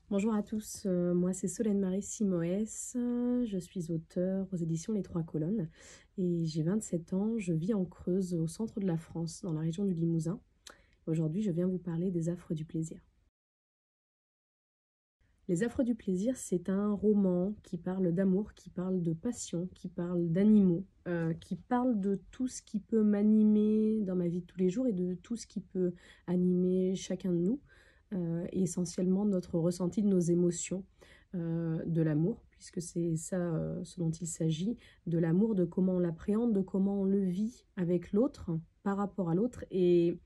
Bonjour à tous, moi c'est Solène Marie Simoès, je suis auteure aux éditions Les Trois Colonnes et j'ai 27 ans, je vis en Creuse, au centre de la France, dans la région du Limousin. Aujourd'hui, je viens vous parler des Affres du plaisir. Les Affres du plaisir, c'est un roman qui parle d'amour, qui parle de passion, qui parle d'animaux, qui parle de tout ce qui peut m'animer dans ma vie de tous les jours et de tout ce qui peut animer chacun de nous, et essentiellement notre ressenti de nos émotions, de l'amour, puisque c'est ça ce dont il s'agit, de l'amour, de comment on l'appréhende, de comment on le vit avec l'autre, par rapport à l'autre, et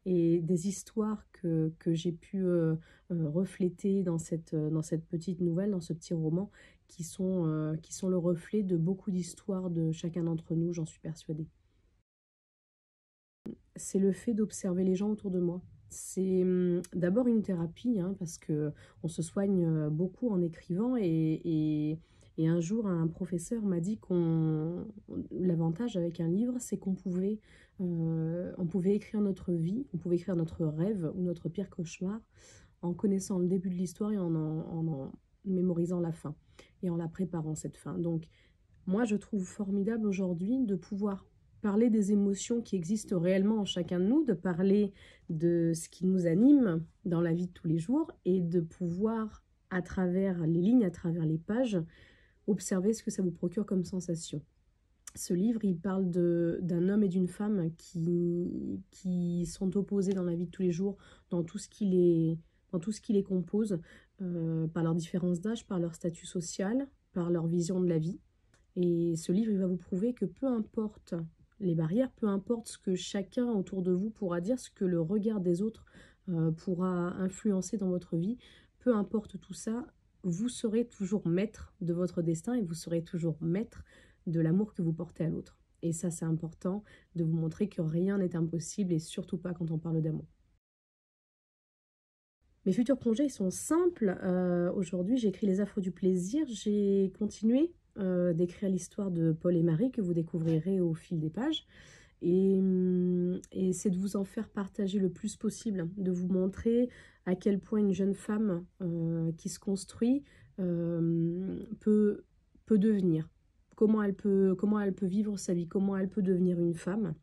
des histoires que j'ai pu refléter dans cette petite nouvelle, dans ce petit roman, qui sont le reflet de beaucoup d'histoires de chacun d'entre nous, j'en suis persuadée. C'est le fait d'observer les gens autour de moi. C'est d'abord une thérapie, hein, parce que on se soigne beaucoup en écrivant, et un jour un professeur m'a dit qu'on l'avantage avec un livre, c'est on pouvait écrire notre vie, on pouvait écrire notre rêve ou notre pire cauchemar en connaissant le début de l'histoire et en mémorisant la fin et en la préparant, cette fin. Donc moi, je trouve formidable aujourd'hui de pouvoir parler des émotions qui existent réellement en chacun de nous, de parler de ce qui nous anime dans la vie de tous les jours et de pouvoir, à travers les lignes, à travers les pages, observer ce que ça vous procure comme sensation. Ce livre, il parle d'un homme et d'une femme qui sont opposés dans la vie de tous les jours, dans tout ce dans tout ce qui les compose, par leur différence d'âge, par leur statut social, par leur vision de la vie. Et ce livre, il va vous prouver que peu importe les barrières, peu importe ce que chacun autour de vous pourra dire, ce que le regard des autres pourra influencer dans votre vie, peu importe tout ça, vous serez toujours maître de votre destin et vous serez toujours maître de l'amour que vous portez à l'autre. Et ça, c'est important de vous montrer que rien n'est impossible, et surtout pas quand on parle d'amour. Mes futurs projets, ils sont simples. Aujourd'hui, j'écris Les Affres du plaisir. J'ai continué d'écrire l'histoire de Paul et Marie, que vous découvrirez au fil des pages. Et c'est de vous en faire partager le plus possible, de vous montrer à quel point une jeune femme qui se construit peut devenir, comment elle peut vivre sa vie, comment elle peut devenir une femme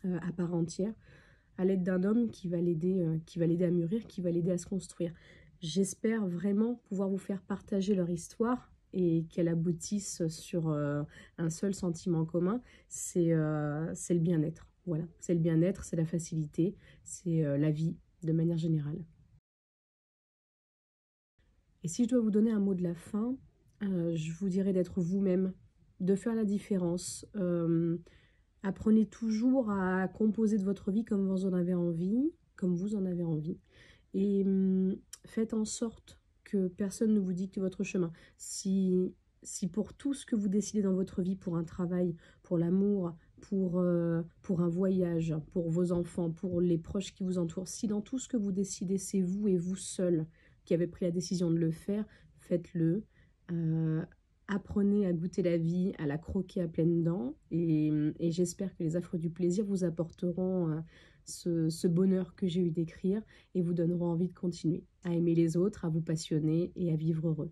à part entière, à l'aide d'un homme qui va l'aider à mûrir, qui va l'aider à se construire. J'espère vraiment pouvoir vous faire partager leur histoire et qu'elle aboutisse sur un seul sentiment commun, c'est le bien-être. Voilà, c'est le bien-être, c'est la facilité, c'est la vie de manière générale. Et si je dois vous donner un mot de la fin, je vous dirais d'être vous-même, de faire la différence. Apprenez toujours à composer de votre vie comme vous en avez envie, comme vous en avez envie. Et faites en sorte que personne ne vous dicte votre chemin. Si pour tout ce que vous décidez dans votre vie, pour un travail, pour l'amour, pour un voyage, pour vos enfants, pour les proches qui vous entourent, si dans tout ce que vous décidez, c'est vous et vous seul qui avez pris la décision de le faire, faites-le. Euh, Apprenez à goûter la vie, à la croquer à pleines dents, et j'espère que les Affres du plaisir vous apporteront ce bonheur que j'ai eu d'écrire et vous donneront envie de continuer, à aimer les autres, à vous passionner et à vivre heureux.